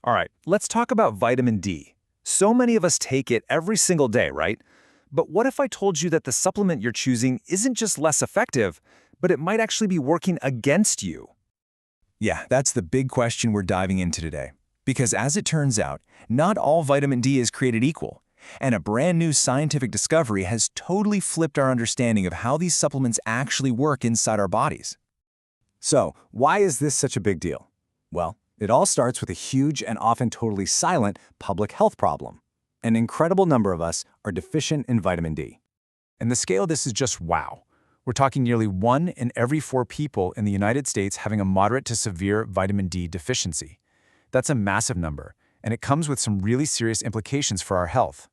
All right, let's talk about vitamin D. So many of us take it every single day, right? But what if I told you that the supplement you're choosing isn't just less effective, but it might actually be working against you? Yeah, that's the big question we're diving into today. Because as it turns out, not all vitamin D is created equal. And a brand new scientific discovery has totally flipped our understanding of how these supplements actually work inside our bodies. So, why is this such a big deal? Well, it all starts with a huge and often totally silent public health problem. An incredible number of us are deficient in vitamin D. And the scale of this is just wow. We're talking nearly 1 in every 4 people in the United States having a moderate to severe vitamin D deficiency. That's a massive number, and it comes with some really serious implications for our health.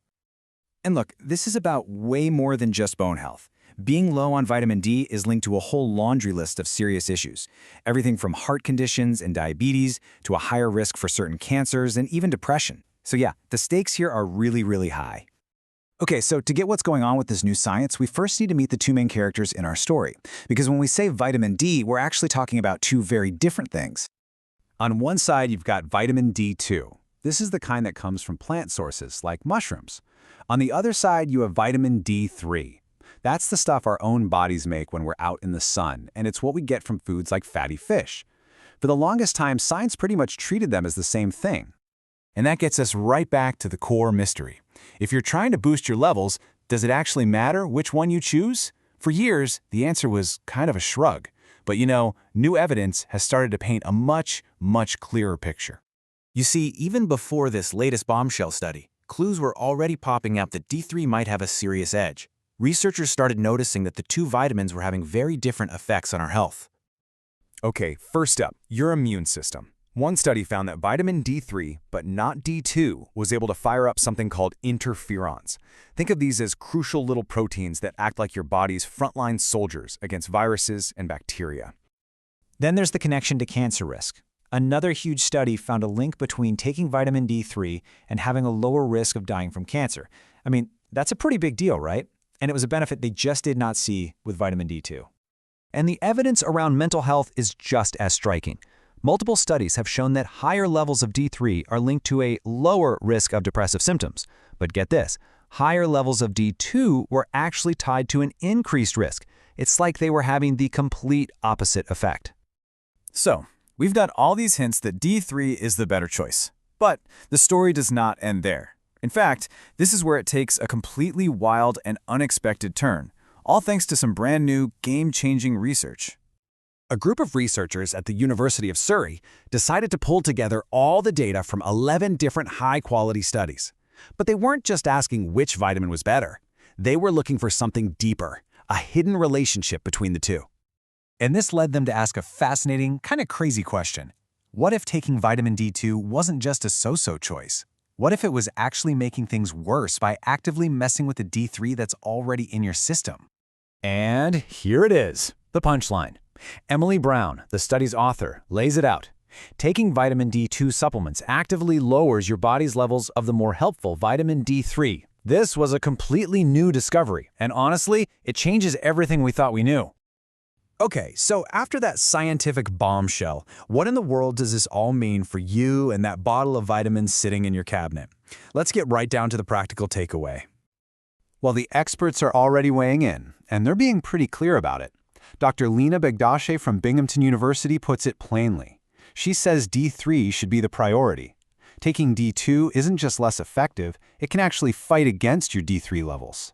And look, this is about way more than just bone health. Being low on vitamin D is linked to a whole laundry list of serious issues. Everything from heart conditions and diabetes to a higher risk for certain cancers and even depression. So yeah, the stakes here are really, really high. Okay, so to get what's going on with this new science, we first need to meet the two main characters in our story. Because when we say vitamin D, we're actually talking about two very different things. On one side, you've got vitamin D2. This is the kind that comes from plant sources, like mushrooms. On the other side, you have vitamin D3. That's the stuff our own bodies make when we're out in the sun, and it's what we get from foods like fatty fish. For the longest time, science pretty much treated them as the same thing. And that gets us right back to the core mystery. If you're trying to boost your levels, does it actually matter which one you choose? For years, the answer was kind of a shrug. But new evidence has started to paint a much, much clearer picture. You see, even before this latest bombshell study, clues were already popping up that D3 might have a serious edge. Researchers started noticing that the two vitamins were having very different effects on our health. Okay, first up, your immune system. One study found that vitamin D3, but not D2, was able to fire up something called interferons. Think of these as crucial little proteins that act like your body's frontline soldiers against viruses and bacteria. Then there's the connection to cancer risk. Another huge study found a link between taking vitamin D3 and having a lower risk of dying from cancer. I mean, that's a pretty big deal, right? And it was a benefit they just did not see with vitamin D2. And the evidence around mental health is just as striking. Multiple studies have shown that higher levels of D3 are linked to a lower risk of depressive symptoms. But get this, higher levels of D2 were actually tied to an increased risk. It's like they were having the complete opposite effect. So, we've got all these hints that D3 is the better choice. But the story does not end there. In fact, this is where it takes a completely wild and unexpected turn, all thanks to some brand new, game-changing research. A group of researchers at the University of Surrey decided to pull together all the data from 11 different high-quality studies. But they weren't just asking which vitamin was better. They were looking for something deeper, a hidden relationship between the two. And this led them to ask a fascinating, kind of crazy question. What if taking vitamin D2 wasn't just a so-so choice? What if it was actually making things worse by actively messing with the D3 that's already in your system? And here it is, the punchline. Emily Brown, the study's author, lays it out. Taking vitamin D2 supplements actively lowers your body's levels of the more helpful vitamin D3. This was a completely new discovery, and honestly, it changes everything we thought we knew. Okay, so after that scientific bombshell, what in the world does this all mean for you and that bottle of vitamins sitting in your cabinet? Let's get right down to the practical takeaway. Well, the experts are already weighing in, and they're being pretty clear about it. Dr. Lena Begdashe from Binghamton University puts it plainly. She says D3 should be the priority. Taking D2 isn't just less effective, it can actually fight against your D3 levels.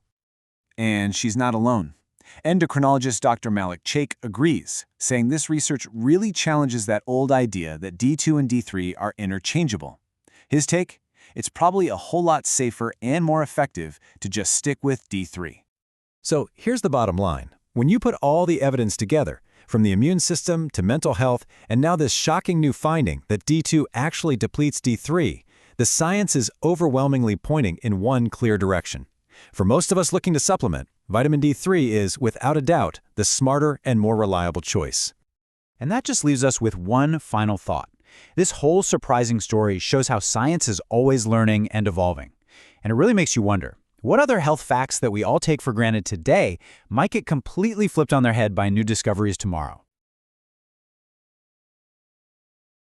And she's not alone. Endocrinologist Dr. Malik Sheikh agrees, saying this research really challenges that old idea that D2 and D3 are interchangeable. His take? It's probably a whole lot safer and more effective to just stick with D3. So here's the bottom line. When you put all the evidence together, from the immune system to mental health, and now this shocking new finding that D2 actually depletes D3, the science is overwhelmingly pointing in one clear direction. For most of us looking to supplement, vitamin D3 is, without a doubt, the smarter and more reliable choice. And that just leaves us with one final thought. This whole surprising story shows how science is always learning and evolving. And it really makes you wonder, what other health facts that we all take for granted today might get completely flipped on their head by new discoveries tomorrow?